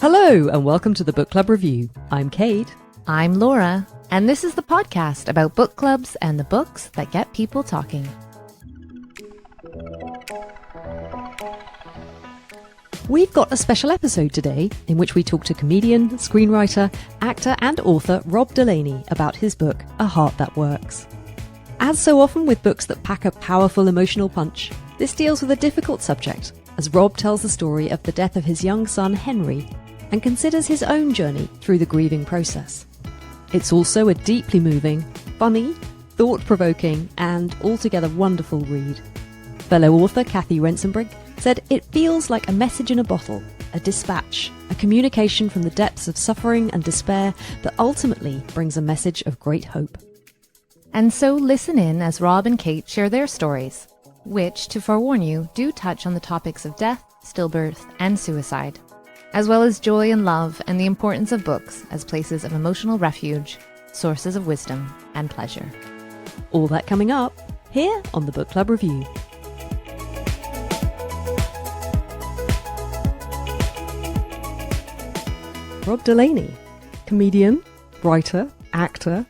Hello and welcome to the Book Club Review. I'm Kate. I'm Laura, and this is the podcast about book clubs and the books that get people talking. We've got a special episode today in which we talk to comedian, screenwriter, actor and author Rob Delaney about his book, A Heart That Works. As so often with books that pack a powerful emotional punch, this deals with a difficult subject as Rob tells the story of the death of his young son Henry and considers his own journey through the grieving process. It's also a deeply moving, funny, thought-provoking and altogether wonderful read. Fellow author Kathy Rensenbrink said it feels like a message in a bottle, a dispatch, a communication from the depths of suffering and despair that ultimately brings a message of great hope. And so listen in as Rob and Kate share their stories, which, to forewarn you, do touch on the topics of death, stillbirth and suicide, as well as joy and love and the importance of books as places of emotional refuge, sources of wisdom and pleasure. All that coming up here on the Book Club Review. Rob Delaney, comedian, writer, actor,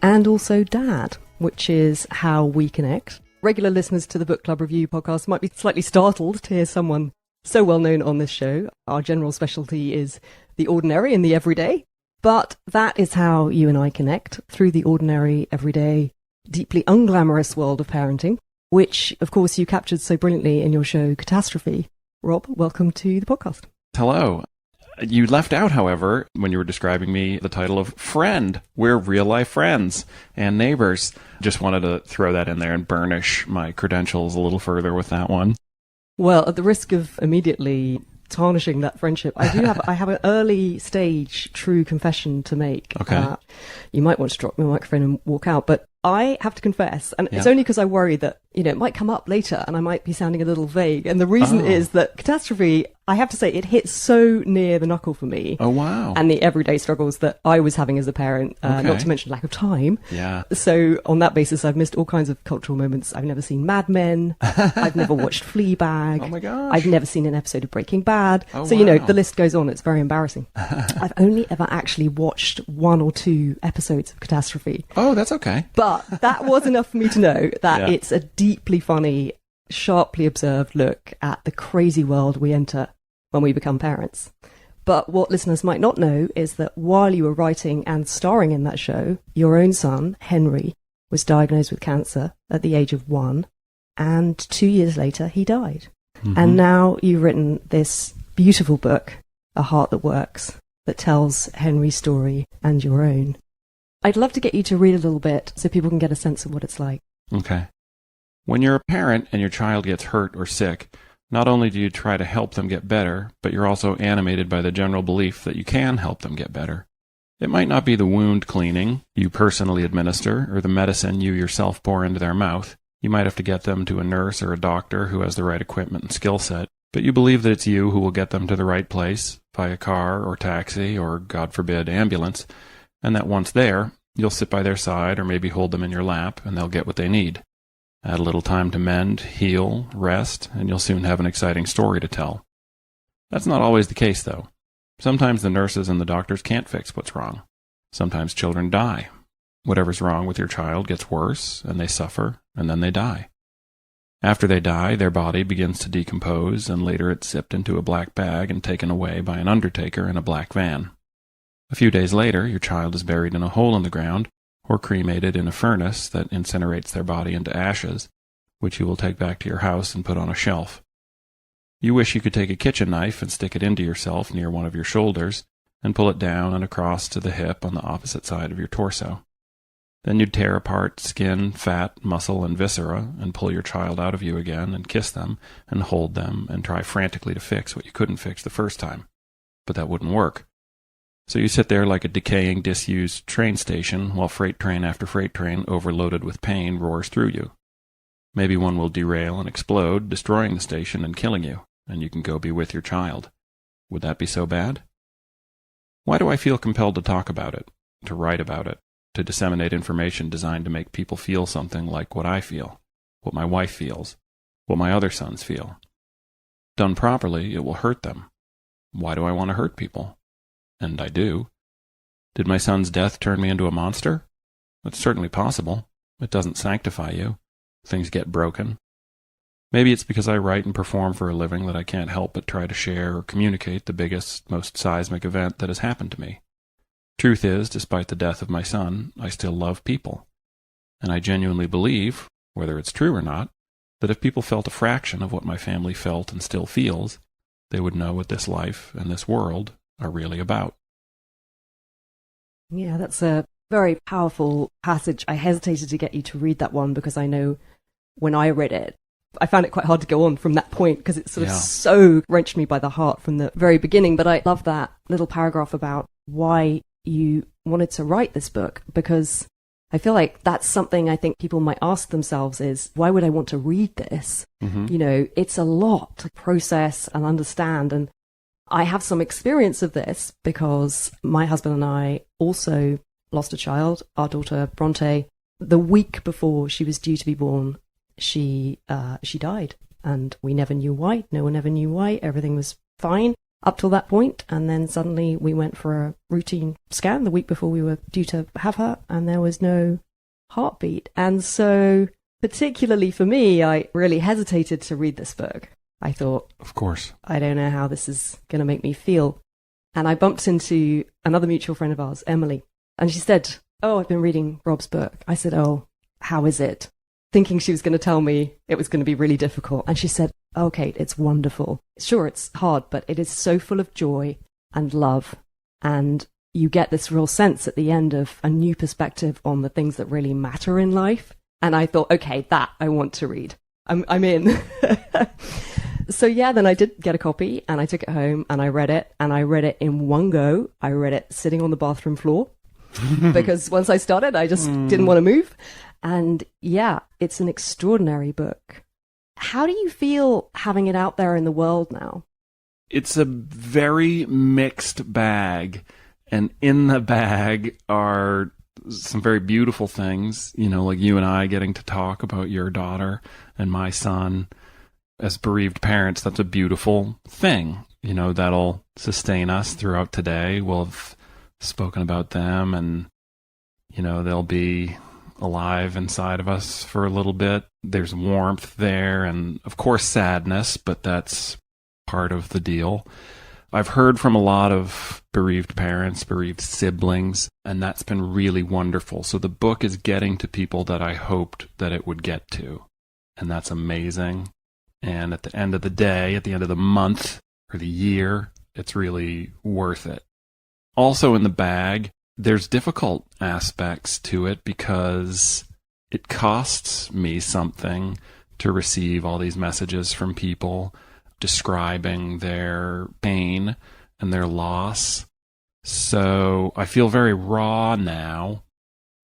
and also dad, which is how we connect. Regular listeners to the Book Club Review podcast might be slightly startled to hear someone so well known on this show. Our general specialty is the ordinary and the everyday, but that is how you and I connect, through the ordinary, everyday, deeply unglamorous world of parenting, which, of course, you captured so brilliantly in your show Catastrophe. Rob, welcome to the podcast. Hello. You left out, however, when you were describing me, the title of Friend. We're real-life friends and neighbors. Just wanted to throw that in there and burnish my credentials a little further with that one. Well, at the risk of immediately tarnishing that friendship, I have an early stage true confession to make. Okay. You might want to drop my microphone and walk out, but I have to confess, and it's only because I worry that, it might come up later and I might be sounding a little vague. And the reason is that Catastrophe, I have to say, it hit so near the knuckle for me. Oh, wow. And the everyday struggles that I was having as a parent, not to mention lack of time. Yeah. So on that basis, I've missed all kinds of cultural moments. I've never seen Mad Men. I've never watched Fleabag. Oh, my gosh. I've never seen an episode of Breaking Bad. Oh, So, wow. the list goes on. It's very embarrassing. I've only ever actually watched 1 or 2 episodes of Catastrophe. Oh, that's okay. But that was enough for me to know that it's a deeply funny, sharply observed look at the crazy world we enter when we become parents. But what listeners might not know is that while you were writing and starring in that show, your own son, Henry, was diagnosed with cancer at the age of 1, and 2 years later he died. Mm-hmm. And now you've written this beautiful book, A Heart That Works, that tells Henry's story and your own. I'd love to get you to read a little bit so people can get a sense of what it's like. Okay. When you're a parent and your child gets hurt or sick, not only do you try to help them get better, but you're also animated by the general belief that you can help them get better. It might not be the wound cleaning you personally administer or the medicine you yourself pour into their mouth. You might have to get them to a nurse or a doctor who has the right equipment and skill set, but you believe that it's you who will get them to the right place by a car or taxi or, God forbid, ambulance, and that once there, you'll sit by their side or maybe hold them in your lap and they'll get what they need. Add a little time to mend, heal, rest, and you'll soon have an exciting story to tell. That's not always the case, though. Sometimes the nurses and the doctors can't fix what's wrong. Sometimes children die. Whatever's wrong with your child gets worse, and they suffer, and then they die. After they die, their body begins to decompose, and later it's zipped into a black bag and taken away by an undertaker in a black van. A few days later, your child is buried in a hole in the ground, or cremated in a furnace that incinerates their body into ashes, which you will take back to your house and put on a shelf. You wish you could take a kitchen knife and stick it into yourself near one of your shoulders, and pull it down and across to the hip on the opposite side of your torso. Then you'd tear apart skin, fat, muscle, and viscera, and pull your child out of you again, and kiss them, and hold them, and try frantically to fix what you couldn't fix the first time. But that wouldn't work. So you sit there like a decaying, disused train station while freight train after freight train, overloaded with pain, roars through you. Maybe one will derail and explode, destroying the station and killing you, and you can go be with your child. Would that be so bad? Why do I feel compelled to talk about it, to write about it, to disseminate information designed to make people feel something like what I feel, what my wife feels, what my other sons feel. Done properly, it will hurt them. Why do I want to hurt people? And I do. Did my son's death turn me into a monster? It's certainly possible. It doesn't sanctify you. Things get broken. Maybe it's because I write and perform for a living that I can't help but try to share or communicate the biggest, most seismic event that has happened to me. Truth is, despite the death of my son, I still love people. And I genuinely believe, whether it's true or not, that if people felt a fraction of what my family felt and still feels, they would know what this life and this world are really about. Yeah, that's a very powerful passage. I hesitated to get you to read that one because I know when I read it, I found it quite hard to go on from that point because it sort of so wrenched me by the heart from the very beginning. But I love that little paragraph about why you wanted to write this book, because I feel like that's something I think people might ask themselves is, why would I want to read this? Mm-hmm. You know, it's a lot to process and understand. And I have some experience of this because my husband and I also lost a child, our daughter Bronte, the week before she was due to be born. She died, and we never knew why. No one ever knew why. Everything was fine up till that point, and then suddenly we went for a routine scan the week before we were due to have her, and there was no heartbeat. And so, particularly for me, I really hesitated to read this book. I thought, of course, I don't know how this is going to make me feel. And I bumped into another mutual friend of ours, Emily, and she said, "Oh, I've been reading Rob's book." I said, "Oh, how is it?" Thinking she was going to tell me it was going to be really difficult. And she said, "Oh, Kate, it's wonderful. Sure, it's hard, but it is so full of joy and love. And you get this real sense at the end of a new perspective on the things that really matter in life." And I thought, okay, that I want to read. I'm in. So yeah, then I did get a copy and I took it home and I read it, and I read it in one go. I read it sitting on the bathroom floor because once I started, I just didn't want to move. And yeah, it's an extraordinary book. How do you feel having it out there in the world now? It's a very mixed bag. And in the bag are some very beautiful things, you know, like you and I getting to talk about your daughter and my son. As bereaved parents, that's a beautiful thing, you know, that'll sustain us throughout today. We'll have spoken about them and, you know, they'll be alive inside of us for a little bit. There's warmth there and, of course, sadness, but that's part of the deal. I've heard from a lot of bereaved parents, bereaved siblings, and that's been really wonderful. So the book is getting to people that I hoped that it would get to, and that's amazing. And at the end of the day, at the end of the month or the year, it's really worth it. Also in the bag, there's difficult aspects to it because it costs me something to receive all these messages from people describing their pain and their loss. So I feel very raw now.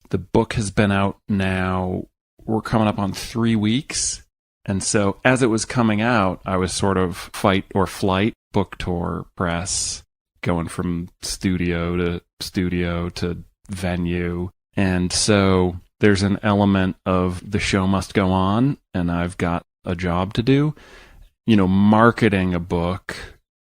The book has been out now, we're coming up on 3 weeks. And so as it was coming out, I was sort of fight or flight, book tour, press, going from studio to venue. And so there's an element of the show must go on, and I've got a job to do. You know, marketing a book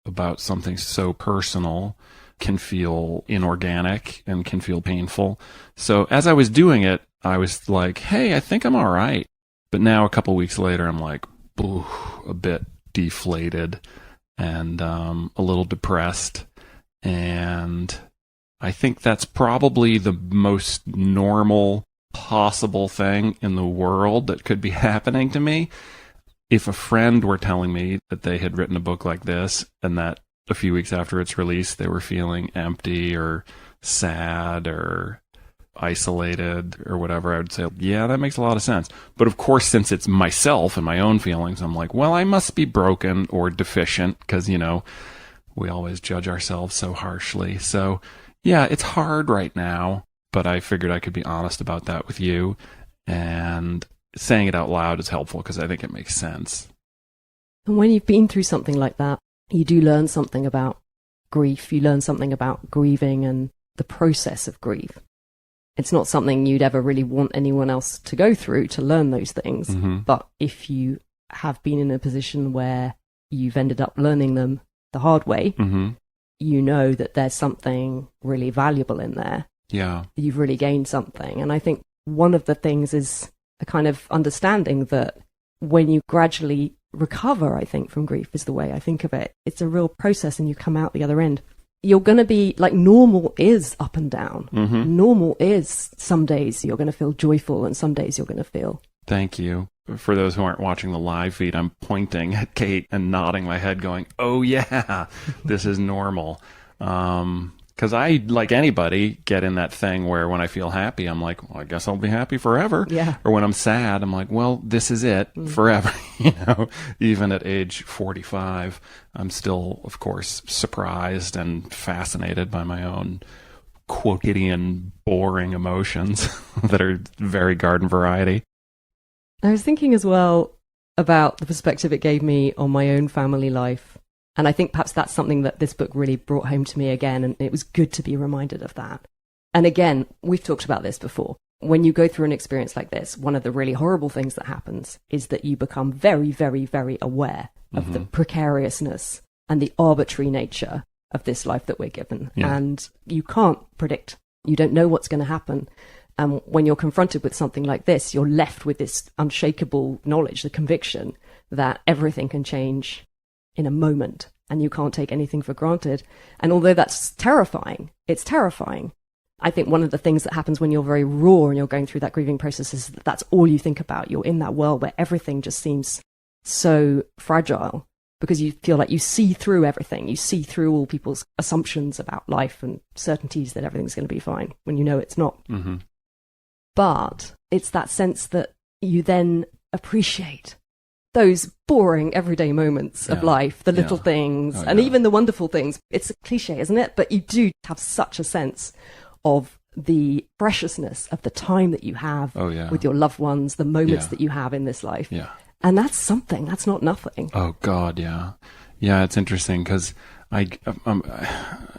about something so personal can feel inorganic and can feel painful. So as I was doing it, I was like, hey, I think I'm all right. But now a couple weeks later, I'm like, ooh, a bit deflated and a little depressed. And I think that's probably the most normal possible thing in the world that could be happening to me. If a friend were telling me that they had written a book like this and that a few weeks after its release, they were feeling empty or sad or isolated or whatever, I would say, yeah, that makes a lot of sense. But of course, since it's myself and my own feelings, I'm like, well, I must be broken or deficient because, you know, we always judge ourselves so harshly. So yeah, it's hard right now, but I figured I could be honest about that with you, and saying it out loud is helpful because I think it makes sense. And when you've been through something like that, you do learn something about grief. You learn something about grieving and the process of grief. It's not something you'd ever really want anyone else to go through to learn those things. Mm-hmm. But if you have been in a position where you've ended up learning them the hard way, Mm-hmm. you know that there's something really valuable in there. Yeah. You've really gained something. And I think one of the things is a kind of understanding that when you gradually recover, I think, from grief is the way I think of it. It's a real process and you come out the other end. You're going to be like, normal is up and down. Mm-hmm. Normal is some days you're going to feel joyful and some days you're going to feel. Thank you. For those who aren't watching the live feed, I'm pointing at Kate and nodding my head going, oh yeah, this is normal. Because I, like anybody, get in that thing where when I feel happy, I'm like, well, I guess I'll be happy forever. Yeah. Or when I'm sad, I'm like, well, this is it forever. Even at age 45, I'm still, of course, surprised and fascinated by my own quotidian, boring emotions that are very garden variety. I was thinking as well about the perspective it gave me on my own family life. And I think perhaps that's something that this book really brought home to me again. And it was good to be reminded of that. And again, we've talked about this before. When you go through an experience like this, one of the really horrible things that happens is that you become very, very, very aware of the precariousness and the arbitrary nature of this life that we're given. Yeah. And you can't predict. You don't know what's going to happen. And when you're confronted with something like this, you're left with this unshakable knowledge, the conviction that everything can change in a moment and you can't take anything for granted. And although that's terrifying, it's terrifying. I think one of the things that happens when you're very raw and you're going through that grieving process is that that's all you think about. You're in that world where everything just seems so fragile because you feel like you see through everything. You see through all people's assumptions about life and certainties that everything's going to be fine when you know it's not. Mm-hmm. But it's that sense that you then appreciate those boring everyday moments of life, the little things, and even the wonderful things. It's a cliche, isn't it? But you do have such a sense of the preciousness of the time that you have with your loved ones, the moments that you have in this life. Yeah. And that's something, that's not nothing. Oh, God, yeah. Yeah, it's interesting because I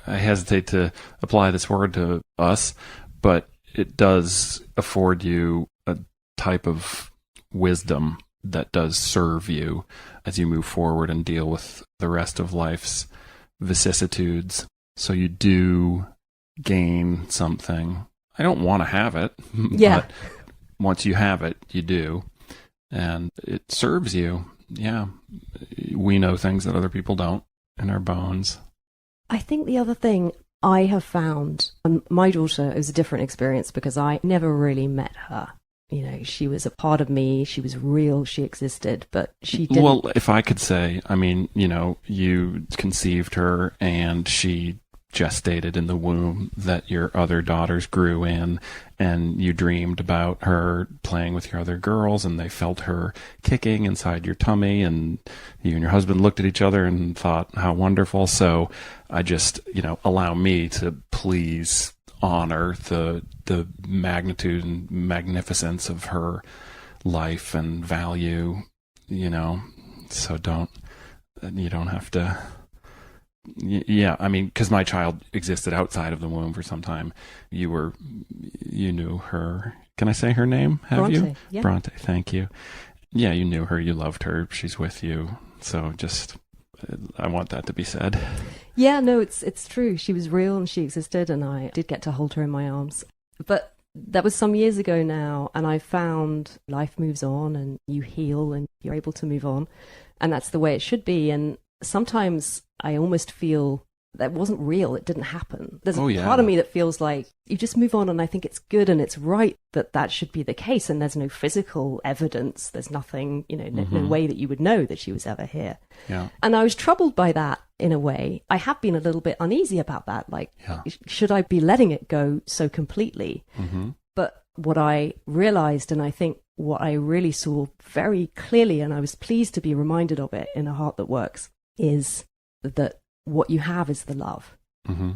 hesitate to apply this word to us, but it does afford you a type of wisdom that does serve you as you move forward and deal with the rest of life's vicissitudes. So you do gain something. I don't want to have it, but once you have it, you do. And it serves you. Yeah. We know things that other people don't in our bones. I think the other thing I have found, and my daughter, it was a different experience because I never really met her. You know, she was a part of me. She was real. She existed, but she didn't. Well, if I could say, I mean, you know, you conceived her and she gestated in the womb that your other daughters grew in, and you dreamed about her playing with your other girls, and they felt her kicking inside your tummy, and you and your husband looked at each other and thought, how wonderful. So I just, you know, allow me to please honor the magnitude and magnificence of her life and value, you know. So you don't have to. Yeah, I mean, because my child existed outside of the womb for some time. You knew her. Can I say her name? Have Bronte, you? yeah. Bronte, thank you. Yeah, you knew her. You loved her. She's with you. So just, I want that to be said. Yeah, no, it's true. She was real and she existed, and I did get to hold her in my arms. But that was some years ago now, and I found life moves on and you heal and you're able to move on. And that's the way it should be. And sometimes I almost feel that wasn't real. It didn't happen. There's a part of me that feels like you just move on, and I think it's good and it's right that should be the case. And there's no physical evidence. There's nothing, you know, no way that you would know that she was ever here. Yeah. And I was troubled by that in a way. I have been a little bit uneasy about that. Like, should I be letting it go so completely? Mm-hmm. But what I realized, and I think what I really saw very clearly, and I was pleased to be reminded of it in A Heart That Works, is that what you have is the love. Mm-hmm.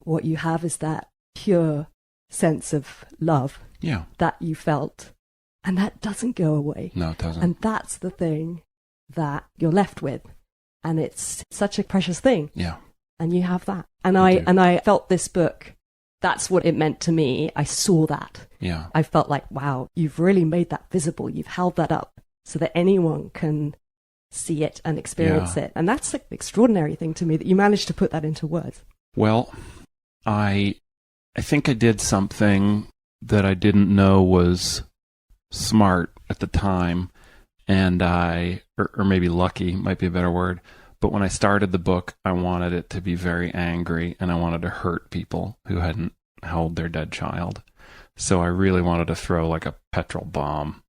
What you have is that pure sense of love that you felt. And that doesn't go away. No, it doesn't. And that's the thing that you're left with. And it's such a precious thing. Yeah. And you have that. And I felt this book that's what it meant to me. I saw that. Yeah. I felt like, wow, you've really made that visible. You've held that up so that anyone can see it and experience it. And that's an extraordinary thing to me, that you managed to put that into words. Well, I think I did something that I didn't know was smart at the time, and or maybe lucky might be a better word, but when I started the book, I wanted it to be very angry, and I wanted to hurt people who hadn't held their dead child. So I really wanted to throw like a petrol bomb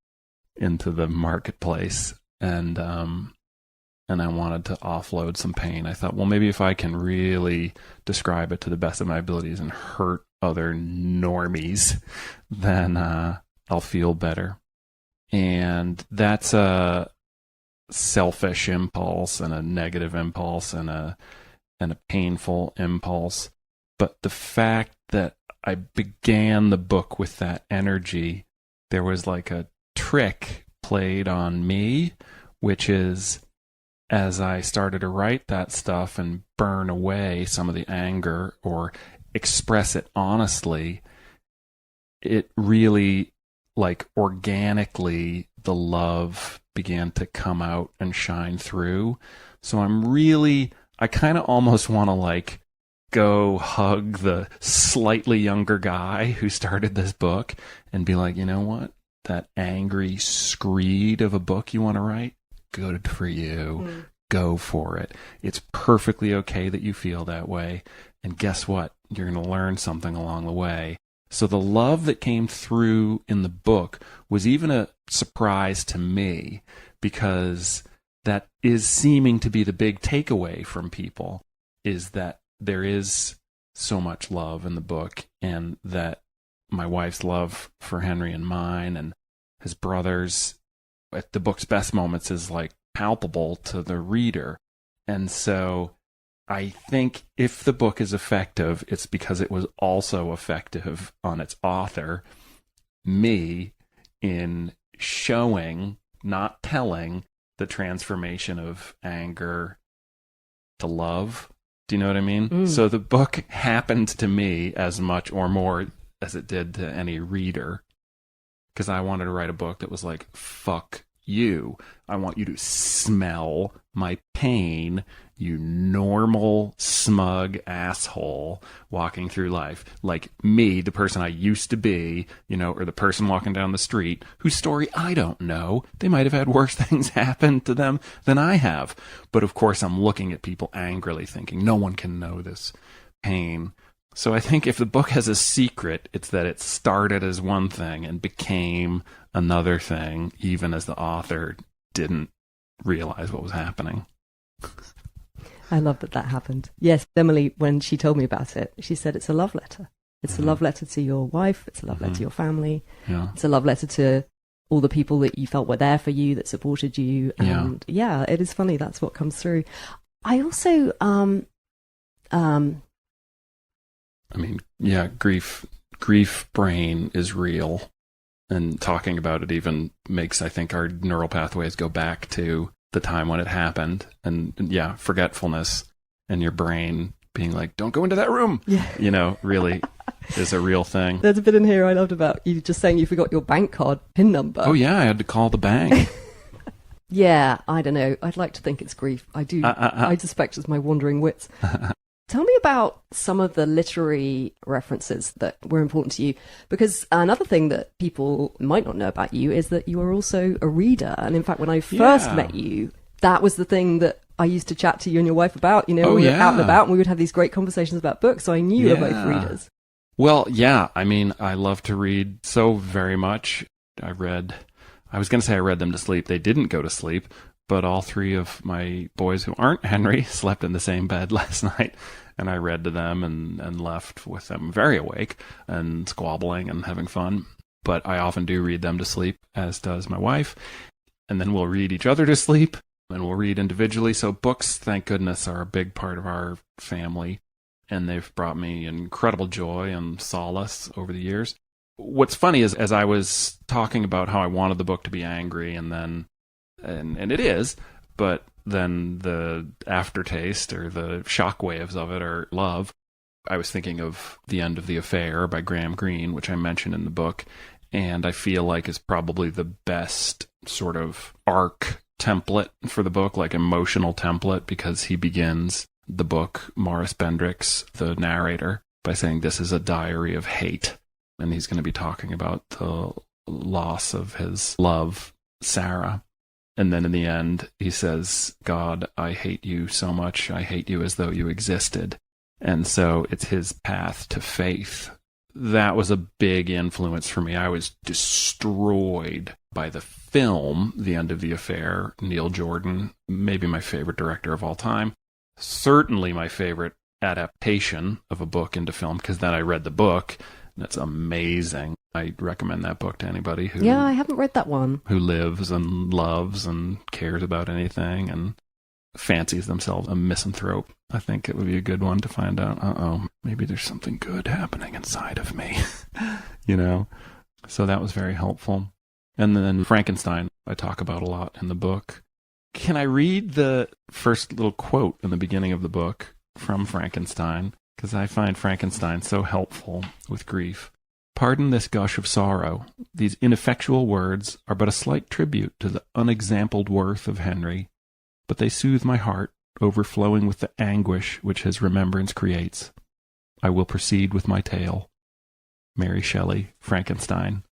into the marketplace, and I wanted to offload some pain. I thought, well, maybe if I can really describe it to the best of my abilities and hurt other normies, then I'll feel better. And that's a selfish impulse and a negative impulse and a painful impulse. But the fact that I began the book with that energy, there was like a trick played on me, which is, as I started to write that stuff and burn away some of the anger or express it honestly, it really, like, organically, the love began to come out and shine through. So I kind of almost want to like go hug the slightly younger guy who started this book and be like, you know what? That angry screed of a book you want to write? Good for you. Go for it. It's perfectly okay that you feel that way. And guess what? You're going to learn something along the way. So the love that came through in the book was even a surprise to me, because that is seeming to be the big takeaway from people, is that there is so much love in the book, and that my wife's love for Henry and mine and his brothers at the book's best moments is like palpable to the reader. And so I think if the book is effective, it's because it was also effective on its author, me, in showing, not telling, the transformation of anger to love. Do you know what I mean? So the book happened to me as much or more as it did to any reader, because I wanted to write a book that was like, fuck you. I want you to smell my pain, you normal, smug asshole walking through life. Like me, the person I used to be, or the person walking down the street whose story I don't know. They might have had worse things happen to them than I have. But of course, I'm looking at people angrily thinking, no one can know this pain. So I think if the book has a secret, it's that it started as one thing and became another thing, even as the author didn't realize what was happening. I love that happened. Yes, Emily, when she told me about it, she said it's a love letter. It's a love letter to your wife. It's a love letter to your family. Yeah. It's a love letter to all the people that you felt were there for you, that supported you. And yeah, it is funny. That's what comes through. I also, grief brain is real, and talking about it even makes, I think, our neural pathways go back to the time when it happened, and forgetfulness and your brain being like, don't go into that room, really is a real thing. There's a bit in here I loved about you just saying you forgot your bank card PIN number. Oh yeah, I had to call the bank. Yeah, I don't know. I'd like to think it's grief. I do. I suspect it's my wandering wits. Tell me about some of the literary references that were important to you, because another thing that people might not know about you is that you are also a reader. And in fact, when I first met you, that was the thing that I used to chat to you and your wife about. We were out and about and we would have these great conversations about books. So I knew you were both readers. Well, yeah. I mean, I love to read so very much. I was going to say I read them to sleep. They didn't go to sleep. But all three of my boys who aren't Henry slept in the same bed last night, and I read to them and left with them very awake and squabbling and having fun. But I often do read them to sleep, as does my wife. And then we'll read each other to sleep, and we'll read individually. So books, thank goodness, are a big part of our family, and they've brought me incredible joy and solace over the years. What's funny is, as I was talking about how I wanted the book to be angry, and it is, but then the aftertaste or the shockwaves of it are love. I was thinking of The End of the Affair by Graham Greene, which I mentioned in the book, and I feel like is probably the best sort of arc template for the book, like emotional template, because he begins the book, Maurice Bendrix, the narrator, by saying this is a diary of hate. And he's going to be talking about the loss of his love, Sarah. And then in the end, he says, God, I hate you so much. I hate you as though you existed. And so it's his path to faith. That was a big influence for me. I was destroyed by the film, The End of the Affair. Neil Jordan, maybe my favorite director of all time. Certainly my favorite adaptation of a book into film, because then I read the book, and it's amazing. I recommend that book to anybody who... Yeah, I haven't read that one. ...who lives and loves and cares about anything and fancies themselves a misanthrope. I think it would be a good one to find out, maybe there's something good happening inside of me, you know? So that was very helpful. And then Frankenstein, I talk about a lot in the book. Can I read the first little quote in the beginning of the book from Frankenstein? Because I find Frankenstein so helpful with grief. Pardon this gush of sorrow. These ineffectual words are but a slight tribute to the unexampled worth of Henry, but they soothe my heart, overflowing with the anguish which his remembrance creates. I will proceed with my tale. Mary Shelley, Frankenstein.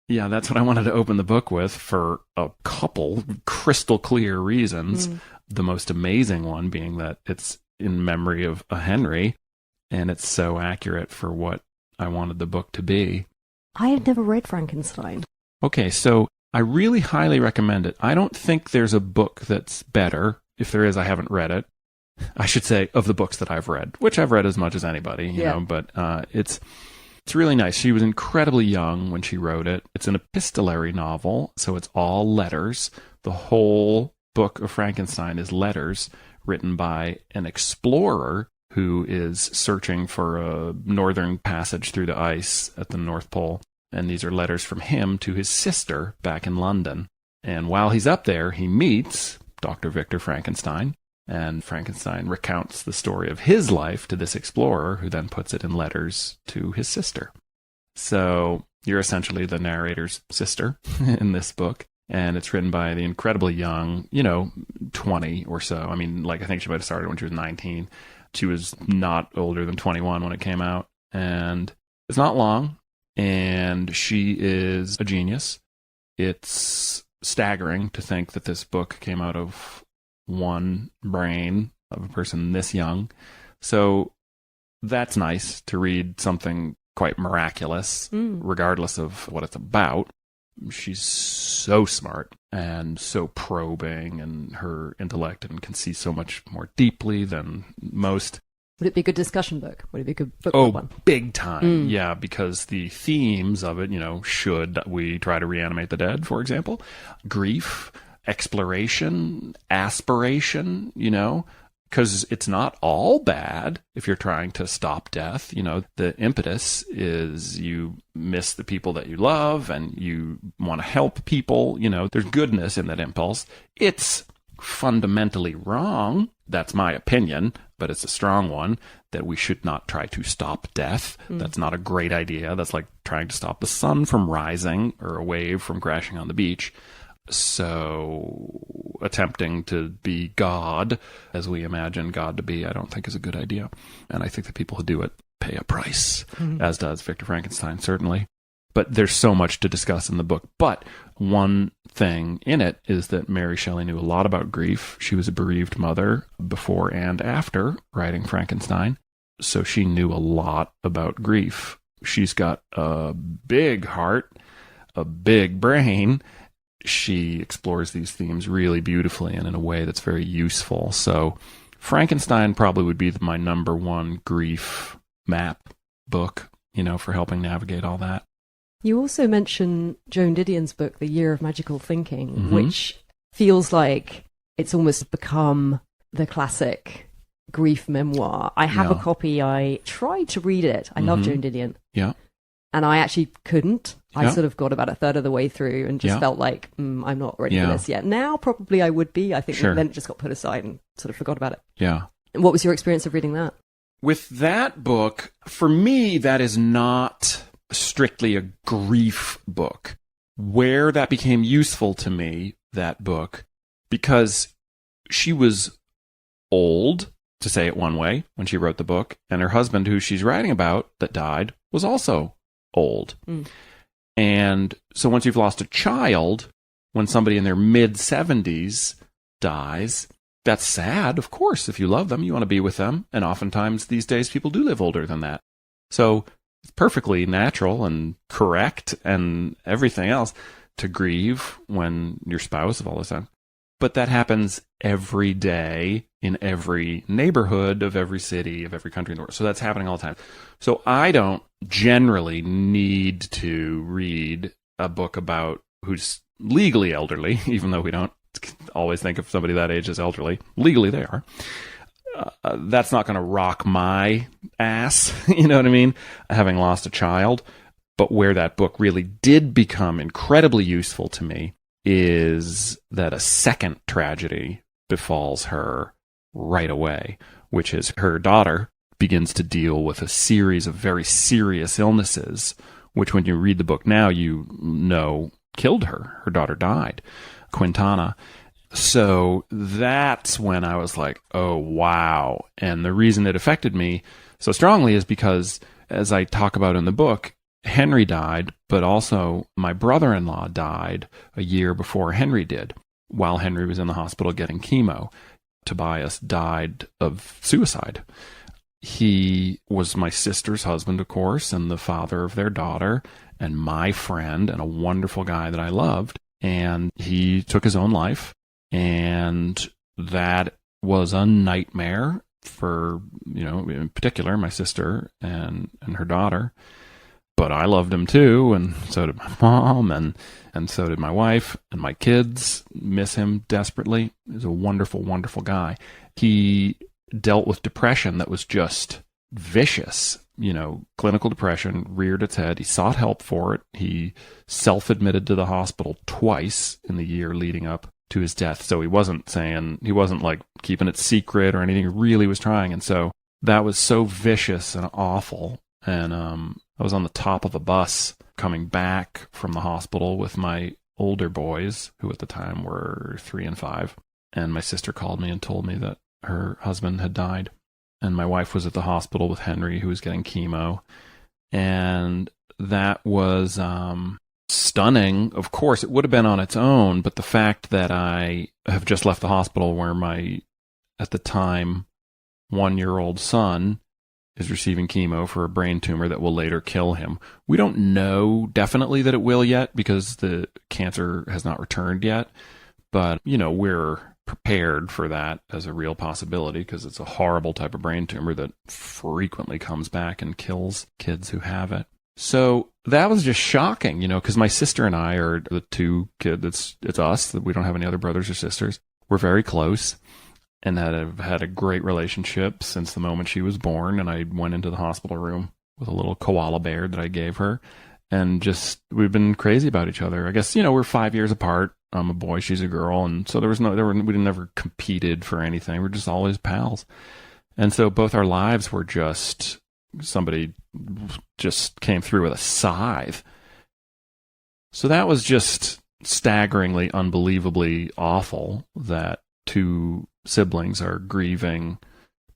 Yeah, that's what I wanted to open the book with for a couple crystal clear reasons. The most amazing one being that it's in memory of a Henry, and it's so accurate for what I wanted the book to be. I had never read Frankenstein. Okay, so I really highly recommend it. I don't think there's a book that's better. If there is, I haven't read it. I should say, of the books that I've read, which I've read as much as anybody, you know, but it's really nice. She was incredibly young when she wrote it. It's an epistolary novel, so it's all letters. The whole book of Frankenstein is letters written by an explorer who is searching for a northern passage through the ice at the North Pole. And these are letters from him to his sister back in London. And while he's up there, he meets Dr. Victor Frankenstein. And Frankenstein recounts the story of his life to this explorer, who then puts it in letters to his sister. So you're essentially the narrator's sister in this book. And it's written by the incredibly young, 20 or so. I mean, I think she might have started when she was 19. She was not older than 21 when it came out. And it's not long. And she is a genius. It's staggering to think that this book came out of one brain of a person this young. So that's nice to read something quite miraculous, regardless of what it's about. She's so smart and so probing in her intellect and can see so much more deeply than most. Would it be a good discussion book? Would it be a good book club one? Oh, big time. Yeah, because the themes of it, should we try to reanimate the dead, for example? Grief, exploration, aspiration, because it's not all bad if you're trying to stop death. The impetus is you miss the people that you love and you want to help people. There's goodness in that impulse. It's fundamentally wrong. That's my opinion, but it's a strong one, that we should not try to stop death. That's not a great idea. That's like trying to stop the sun from rising or a wave from crashing on the beach. So attempting to be God, as we imagine God to be, I don't think is a good idea. And I think the people who do it pay a price, as does Victor Frankenstein, certainly. But there's so much to discuss in the book. But one thing in it is that Mary Shelley knew a lot about grief. She was a bereaved mother before and after writing Frankenstein. So she knew a lot about grief. She's got a big heart, a big brain. She explores these themes really beautifully and in a way that's very useful. So Frankenstein probably would be my number one grief map book, for helping navigate all that. You also mention Joan Didion's book, The Year of Magical Thinking, which feels like it's almost become the classic grief memoir. I have a copy. I tried to read it. I love Joan Didion. Yeah. And I actually couldn't. I sort of got about a third of the way through and just felt like, I'm not ready for this yet. Now, probably I would be. I think then it just got put aside and sort of forgot about it. Yeah. And what was your experience of reading that? with that book, for me, that is not strictly a grief book. Where that became useful to me, that book, because she was old, to say it one way, when she wrote the book, and her husband, who she's writing about, that died, was also old. And so once you've lost a child, when somebody in their mid-70s dies, that's sad, of course. If you love them, you want to be with them. And oftentimes these days people do live older than that. So it's perfectly natural and correct and everything else to grieve when your spouse of all this time. But that happens every day in every neighborhood of every city of every country in the world. So that's happening all the time. So I don't generally need to read a book about who's legally elderly, even though we don't always think of somebody that age as elderly. Legally, they are. That's not going to rock my ass, you know what I mean, having lost a child. But where that book really did become incredibly useful to me is that a second tragedy befalls her right away, which is her daughter begins to deal with a series of very serious illnesses, which when you read the book now, you know killed her. Her daughter died, Quintana. So that's when I was like, oh, wow. And the reason it affected me so strongly is because, as I talk about in the book, Henry died, but also my brother-in-law died a year before Henry did, while Henry was in the hospital getting chemo. Tobias died of suicide. He was my sister's husband, of course, and the father of their daughter, and my friend, and a wonderful guy that I loved. And he took his own life. And that was a nightmare for, in particular, my sister and her daughter. But I loved him too, and so did my mom, and so did my wife, and my kids miss him desperately. He's a wonderful, wonderful guy. He dealt with depression that was just vicious, clinical depression, reared its head. He sought help for it. He self-admitted to the hospital twice in the year leading up to his death. So he wasn't like keeping it secret or anything. He really was trying. And so that was so vicious and awful. And I was on the top of a bus coming back from the hospital with my older boys, who at the time were 3 and 5. And my sister called me and told me that her husband had died. And my wife was at the hospital with Henry, who was getting chemo. And that was stunning. Of course, it would have been on its own, but the fact that I have just left the hospital where my, at the time, 1-year-old son is receiving chemo for a brain tumor that will later kill him. We don't know definitely that it will yet because the cancer has not returned yet, but, we're prepared for that as a real possibility because it's a horrible type of brain tumor that frequently comes back and kills kids who have it. So that was just shocking, because my sister and I are the two kids. It's us. We don't have any other brothers or sisters. We're very close and have had a great relationship since the moment she was born. And I went into the hospital room with a little koala bear that I gave her. And we've been crazy about each other. I guess, we're 5 years apart. I'm a boy, she's a girl. And so we never competed for anything. We're just always pals. And so both our lives were somebody just came through with a scythe. So that was just staggeringly, unbelievably awful that two siblings are grieving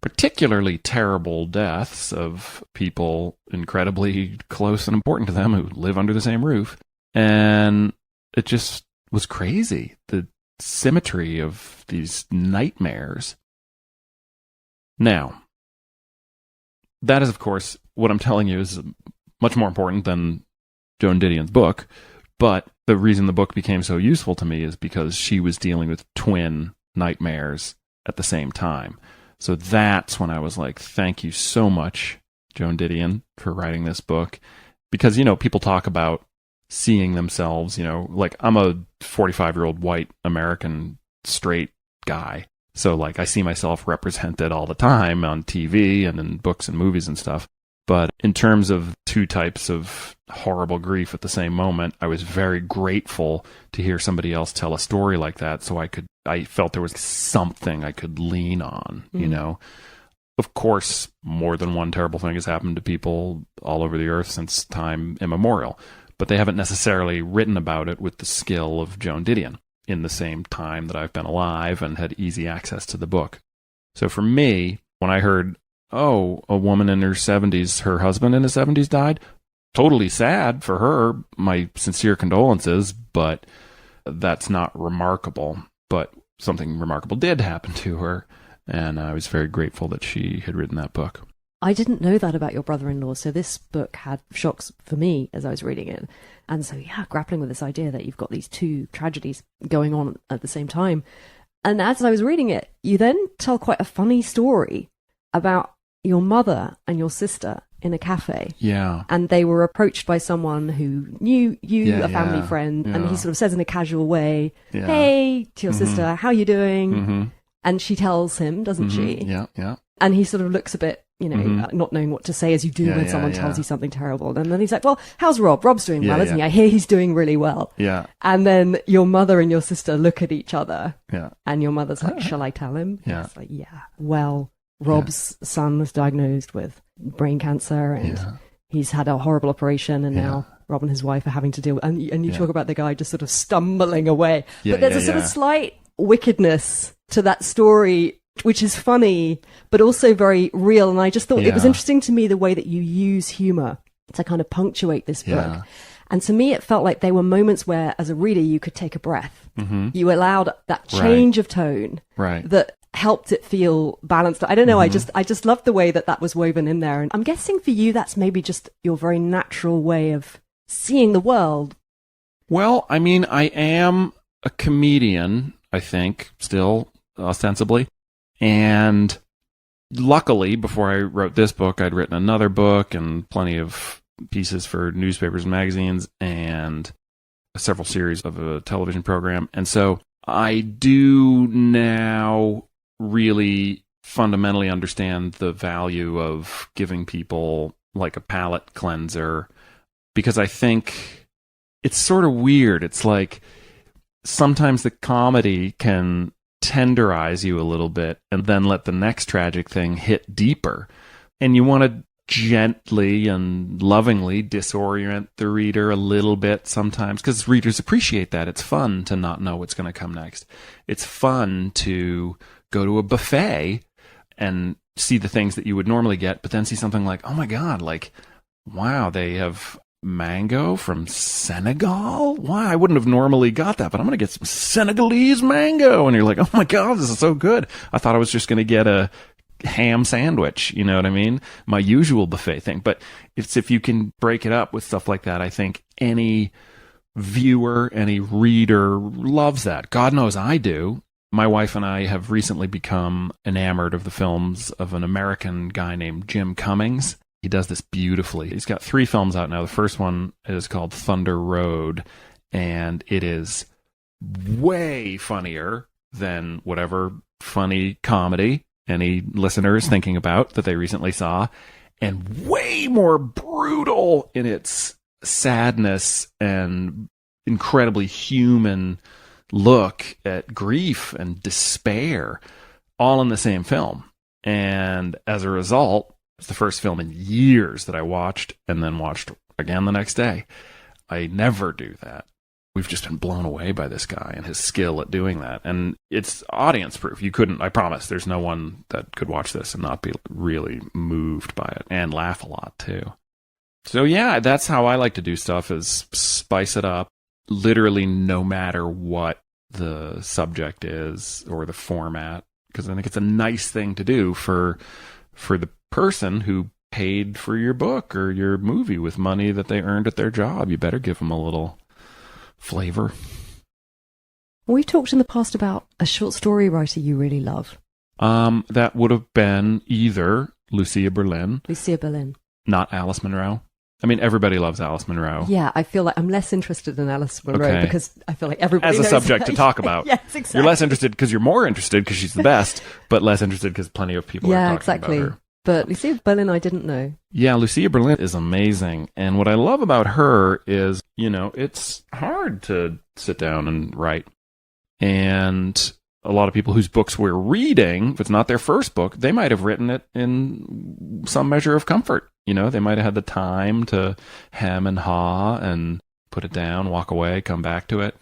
particularly terrible deaths of people incredibly close and important to them who live under the same roof. And it just was crazy, the symmetry of these nightmares. Now, that is, of course, what I'm telling you is much more important than Joan Didion's book, but the reason the book became so useful to me is because she was dealing with twin nightmares at the same time. So that's when I was like, thank you so much, Joan Didion, for writing this book. Because, people talk about seeing themselves, like I'm a 45-year-old white American straight guy. So like I see myself represented all the time on TV and in books and movies and stuff. But in terms of two types of horrible grief at the same moment, I was very grateful to hear somebody else tell a story like that. So I felt there was something I could lean on, Of course, more than one terrible thing has happened to people all over the earth since time immemorial, but they haven't necessarily written about it with the skill of Joan Didion in the same time that I've been alive and had easy access to the book. So for me, when I heard, oh, a woman in her 70s, her husband in his 70s died, totally sad for her, my sincere condolences, but that's not remarkable. But something remarkable did happen to her, and I was very grateful that she had written that book. I didn't know that about your brother-in-law, so this book had shocks for me as I was reading it. And so, yeah, grappling with this idea that you've got these two tragedies going on at the same time. And as I was reading it, you then tell quite a funny story about your mother and your sister in a cafe. Yeah. And they were approached by someone who knew you, a family friend, and he sort of says in a casual way, hey, to your sister, how you doing? And she tells him, doesn't she? Yeah, yeah. And he sort of looks a bit, not knowing what to say, as you do when someone tells you something terrible. And then he's like, well, how's Rob? Rob's doing well, isn't he? I hear he's doing really well. Yeah. And then your mother and your sister look at each other. Yeah. And your mother's like, shall I tell him? Yeah. It's like, well, Rob's son was diagnosed with brain cancer and he's had a horrible operation, and now Rob and his wife are having to deal with, and you talk about the guy just sort of stumbling away. But there's a sort of slight wickedness to that story, which is funny, but also very real. And I just thought it was interesting to me the way that you use humor to kind of punctuate this book. And to me, it felt like they were moments where, as a reader, you could take a breath. You allowed that change of tone that helped it feel balanced. I don't know. I just loved the way that was woven in there. And I'm guessing for you, that's maybe just your very natural way of seeing the world. Well, I mean, I am a comedian, I think, still, ostensibly. And luckily, before I wrote this book, I'd written another book and plenty of pieces for newspapers and magazines and several series of a television program. And so I do now really fundamentally understand the value of giving people like a palate cleanser, because I think it's sort of weird. It's like sometimes the comedy can tenderize you a little bit and then let the next tragic thing hit deeper. And you want to gently and lovingly disorient the reader a little bit sometimes, because readers appreciate that. It's fun to not know what's going to come next. It's fun to go to a buffet and see the things that you would normally get, but then see something like, oh my God, like, wow, they have mango from Senegal? Why? I wouldn't have normally got that, but I'm going to get some Senegalese mango. And you're like, oh my God, this is so good. I thought I was just going to get a ham sandwich, you know what I mean? My usual buffet thing. But it's if you can break it up with stuff like that, I think any viewer, any reader loves that. God knows I do. My wife and I have recently become enamored of the films of an American guy named Jim Cummings. He does this beautifully. He's got 3 films out now. The first one is called Thunder Road, and it is way funnier than whatever funny comedy any listener is thinking about that they recently saw, and way more brutal in its sadness and incredibly human look at grief and despair, all in the same film. And as a result, it's the first film in years that I watched and then watched again the next day. I never do that. We've just been blown away by this guy and his skill at doing that. And it's audience proof. You couldn't, I promise, there's no one that could watch this and not be really moved by it and laugh a lot too. So yeah, that's how I like to do stuff, is spice it up, literally no matter what the subject is or the format, because I think it's a nice thing to do for the person who paid for your book or your movie with money that they earned at their job. You better give them a little flavor. We've talked in the past about a short story writer you really love. That would have been either Lucia Berlin, not Alice Munro. I mean, everybody loves Alice Munro. Yeah, I feel like I'm less interested in Alice Munro because I feel like everybody as a subject to talk about. Yes, exactly. You're less interested because you're more interested because she's the best, but less interested because plenty of people are talking about her. But Lucia Berlin, I didn't know. Yeah, Lucia Berlin is amazing. And what I love about her is, you know, it's hard to sit down and write. And a lot of people whose books we're reading, if it's not their first book, they might have written it in some measure of comfort. You know, they might have had the time to hem and haw and put it down, walk away, come back to it.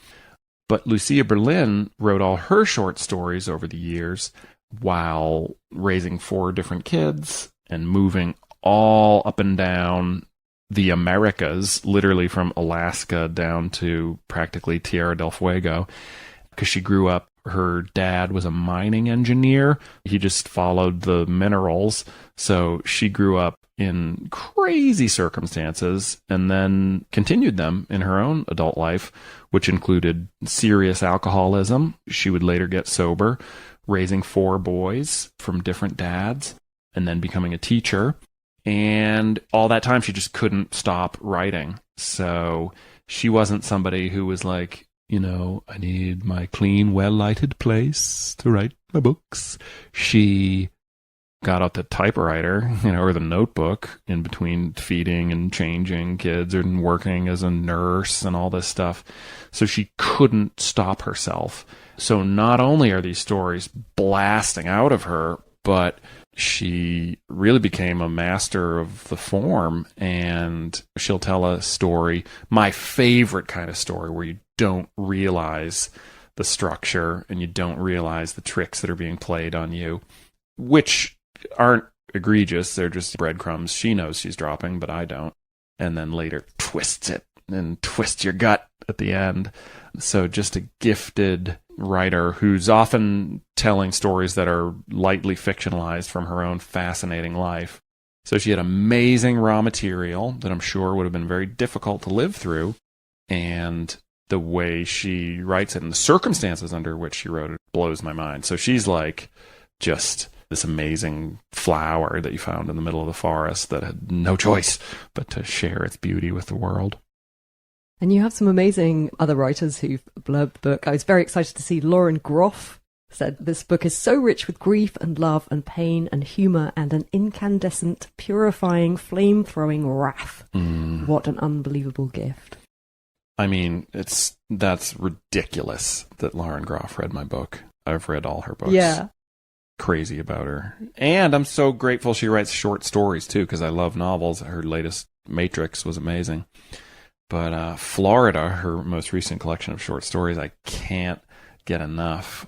But Lucia Berlin wrote all her short stories over the years while raising 4 different kids and moving all up and down the Americas, literally from Alaska down to practically Tierra del Fuego, because she grew up, her dad was a mining engineer. He just followed the minerals. So she grew up in crazy circumstances and then continued them in her own adult life, which included serious alcoholism. She would later get sober, raising 4 boys from different dads, and then becoming a teacher. And all that time, she just couldn't stop writing. So she wasn't somebody who was like, you know, I need my clean, well-lighted place to write my books. She got out the typewriter, you know, or the notebook in between feeding and changing kids and working as a nurse and all this stuff. So she couldn't stop herself. So not only are these stories blasting out of her, but she really became a master of the form, and she'll tell a story, my favorite kind of story, where you don't realize the structure and you don't realize the tricks that are being played on you, which aren't egregious. They're just breadcrumbs she knows she's dropping, but I don't. And then later twists it and twists your gut at the end. So just a gifted writer who's often telling stories that are lightly fictionalized from her own fascinating life. So she had amazing raw material that I'm sure would have been very difficult to live through. And the way she writes it and the circumstances under which she wrote it blows my mind. So she's like just this amazing flower that you found in the middle of the forest that had no choice but to share its beauty with the world. And you have some amazing other writers who've blurbed the book. I was very excited to see Lauren Groff said, this book is so rich with grief and love and pain and humour and an incandescent, purifying, flame-throwing wrath. What an unbelievable gift. I mean, that's ridiculous that Lauren Groff read my book. I've read all her books. Yeah. Crazy about her. And I'm so grateful she writes short stories, too, because I love novels. Her latest, Matrix, was amazing. But Florida, her most recent collection of short stories, I can't get enough.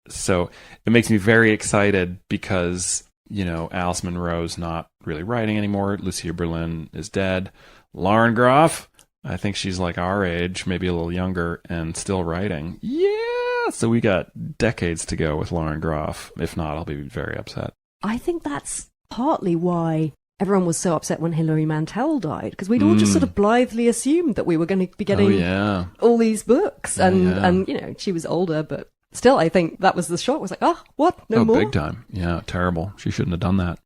So it makes me very excited because, you know, Alice Munro's not really writing anymore. Lucia Berlin is dead. Lauren Groff, I think she's like our age, maybe a little younger, and still writing. Yeah! So we got decades to go with Lauren Groff. If not, I'll be very upset. I think that's partly why everyone was so upset when Hilary Mantel died, because we'd all just sort of blithely assumed that we were going to be getting all these books. And, you know, she was older, but still, I think that was the shock. It was like, oh, what? No more? Oh, big time. Yeah, terrible. She shouldn't have done that.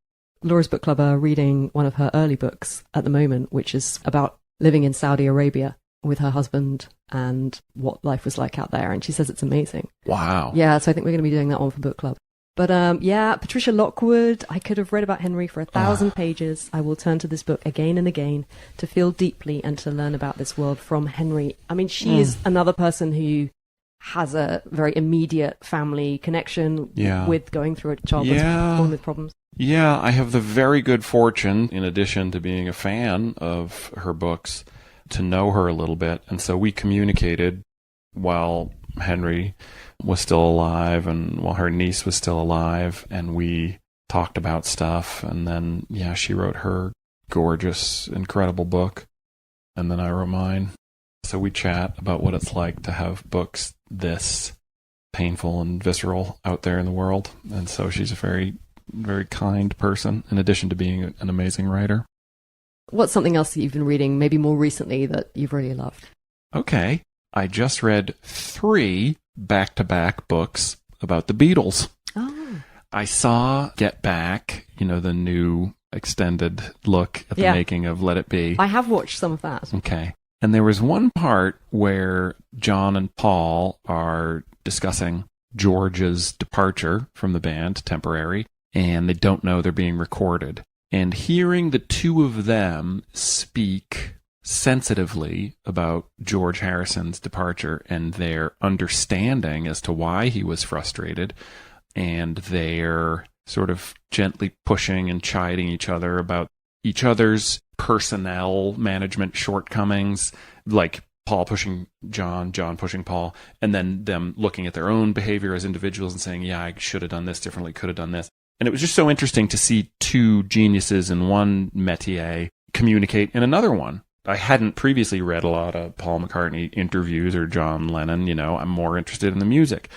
Laura's book club are reading one of her early books at the moment, which is about living in Saudi Arabia with her husband and what life was like out there. And she says it's amazing. Wow. Yeah, so I think we're going to be doing that one for book club. But yeah, Patricia Lockwood, I could have read about Henry for 1,000 pages. I will turn to this book again and again to feel deeply and to learn about this world from Henry. I mean, she is another person who has a very immediate family connection with going through a childhood born with problems. Yeah, I have the very good fortune, in addition to being a fan of her books, to know her a little bit. And so we communicated while Henry was still alive and while her niece was still alive, and we talked about stuff. And then, yeah, she wrote her gorgeous, incredible book, and then I wrote mine. So we chat about what it's like to have books this painful and visceral out there in the world. And so she's a very, very kind person, in addition to being an amazing writer. What's something else that you've been reading, maybe more recently, that you've really loved? Okay. I just read 3 back-to-back books about the Beatles. Oh. I saw Get Back, you know, the new extended look at the making of Let It Be. I have watched some of that. Okay. And there was one part where John and Paul are discussing George's departure from the band, temporary, and they don't know they're being recorded. And hearing the two of them speak sensitively about George Harrison's departure and their understanding as to why he was frustrated, and their sort of gently pushing and chiding each other about each other's personnel management shortcomings, like Paul pushing John, John pushing Paul, and then them looking at their own behavior as individuals and saying, yeah, I should have done this differently, could have done this. And it was just so interesting to see two geniuses in one métier communicate in another one. I hadn't previously read a lot of Paul McCartney interviews or John Lennon, I'm more interested in the music.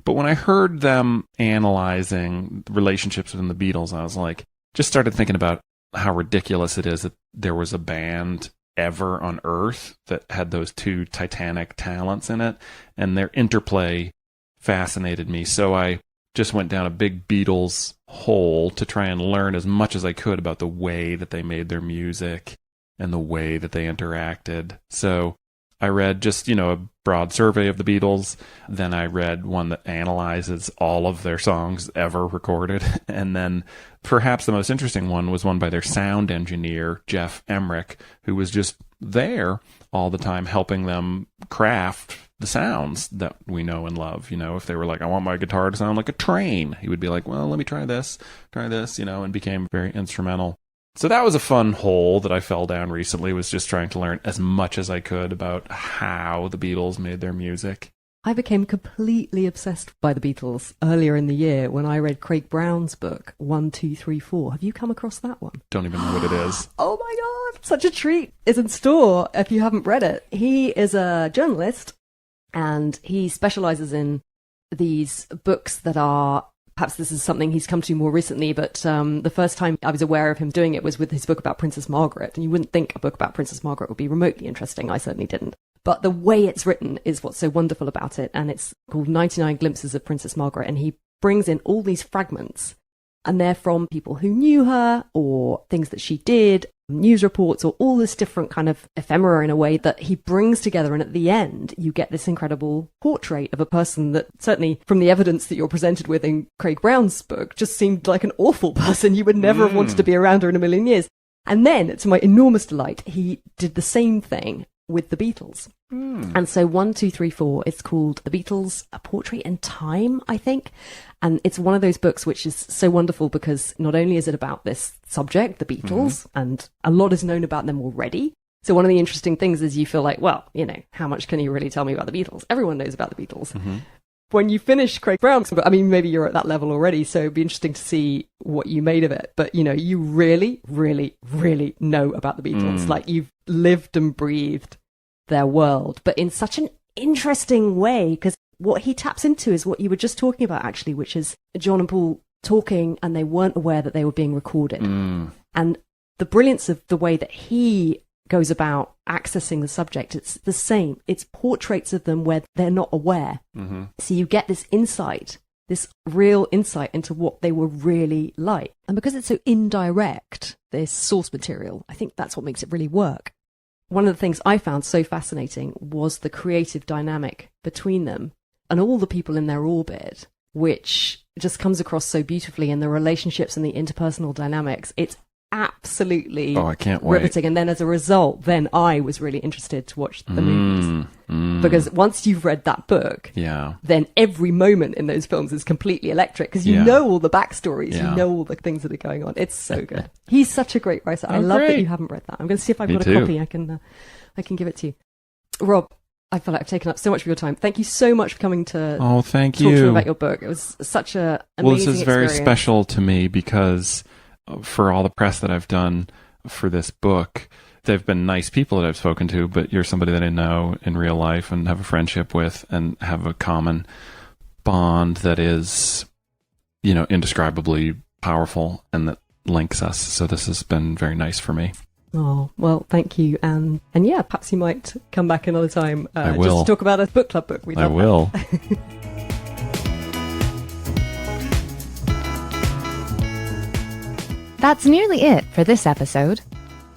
But when I heard them analyzing relationships within the Beatles, I was like, just started thinking about how ridiculous it is that there was a band ever on Earth that had those two titanic talents in it, and their interplay fascinated me. So I just went down a big Beatles hole to try and learn as much as I could about the way that they made their music and the way that they interacted. So I read just, a broad survey of the Beatles. Then I read one that analyzes all of their songs ever recorded. And then perhaps the most interesting one was one by their sound engineer, Jeff Emmerich, who was just there all the time helping them craft the sounds that we know and love. If they were like, I want my guitar to sound like a train, he would be like, well, let me try this, and became very instrumental. So that was a fun hole that I fell down recently, was just trying to learn as much as I could about how the Beatles made their music. I became completely obsessed by the Beatles earlier in the year when I read Craig Brown's book, 1, 2, 3, 4. Have you come across that one? Don't even know what it is. Oh my God, such a treat is in store if you haven't read it. He is a journalist and he specializes in these books that are, perhaps this is something he's come to more recently, but the first time I was aware of him doing it was with his book about Princess Margaret. And you wouldn't think a book about Princess Margaret would be remotely interesting. I certainly didn't. But the way it's written is what's so wonderful about it. And it's called 99 Glimpses of Princess Margaret. And he brings in all these fragments. And they're from people who knew her or things that she did, news reports, or all this different kind of ephemera in a way that he brings together. And at the end, you get this incredible portrait of a person that certainly from the evidence that you're presented with in Craig Brown's book just seemed like an awful person. You would never have wanted to be around her in a million years. And then, to my enormous delight, he did the same thing with the Beatles. And so 1, 2, 3, 4, it's called The Beatles, A Portrait in Time, I think. And it's one of those books which is so wonderful because not only is it about this subject, the Beatles, and a lot is known about them already. So one of the interesting things is you feel like, well, how much can you really tell me about the Beatles? Everyone knows about the Beatles. When you finish Craig Brown's book, maybe you're at that level already, so it'd be interesting to see what you made of it. But, you really, really, really know about the Beatles. Like, you've lived and breathed their world, but in such an interesting way, because what he taps into is what you were just talking about, actually, which is John and Paul talking and they weren't aware that they were being recorded. And the brilliance of the way that he goes about accessing the subject, it's the same. It's portraits of them where they're not aware. So you get this insight, this real insight into what they were really like. And because it's so indirect, this source material, I think that's what makes it really work. One of the things I found so fascinating was the creative dynamic between them and all the people in their orbit, which just comes across so beautifully in the relationships and the interpersonal dynamics. It's absolutely I can't wait. riveting. And then as a result, then I was really interested to watch the movies. Because once you've read that book, then every moment in those films is completely electric because you know all the backstories, you know all the things that are going on. It's so good. He's such a great writer. I love that you haven't read that. I'm going to see if I've got a copy. I can give it to you. Rob, I feel like I've taken up so much of your time. Thank you so much for coming to talk to me about your book. It was such a amazing this is very experience. special to me because for all the press that I've done for this book, they've been nice people that I've spoken to, but you're somebody that I know in real life and have a friendship with and have a common bond that is, indescribably powerful and that links us. So this has been very nice for me. Oh, well, thank you. And yeah, perhaps you might come back another time I will. just to talk about a book club book. I will. That's nearly it for this episode.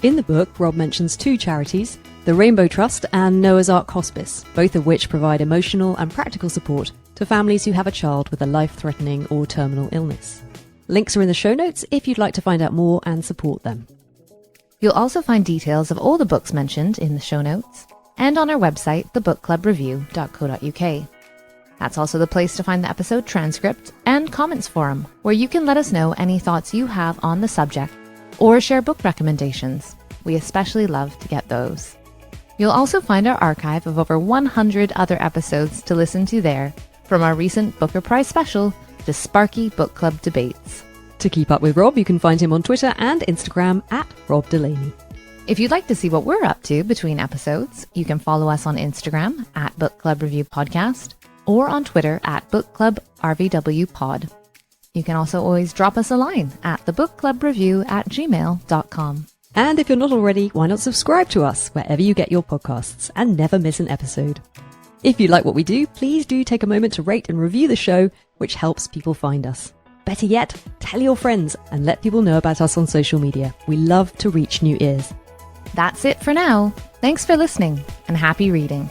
In the book, Rob mentions 2 charities, the Rainbow Trust and Noah's Ark Hospice, both of which provide emotional and practical support to families who have a child with a life-threatening or terminal illness. Links are in the show notes if you'd like to find out more and support them. You'll also find details of all the books mentioned in the show notes and on our website, thebookclubreview.co.uk. That's also the place to find the episode transcript and comments forum, where you can let us know any thoughts you have on the subject or share book recommendations. We especially love to get those. You'll also find our archive of over 100 other episodes to listen to there, from our recent Booker Prize special to sparky book club debates. To keep up with Rob, you can find him on Twitter and Instagram at Rob Delaney. If you'd like to see what we're up to between episodes, you can follow us on Instagram at Book Club Review Podcast or on Twitter at Book Club RVW Pod. You can also always drop us a line at thebookclubreview@gmail.com. And if you're not already, why not subscribe to us wherever you get your podcasts and never miss an episode. If you like what we do, please do take a moment to rate and review the show, which helps people find us. Better yet, tell your friends and let people know about us on social media. We love to reach new ears. That's it for now. Thanks for listening and happy reading.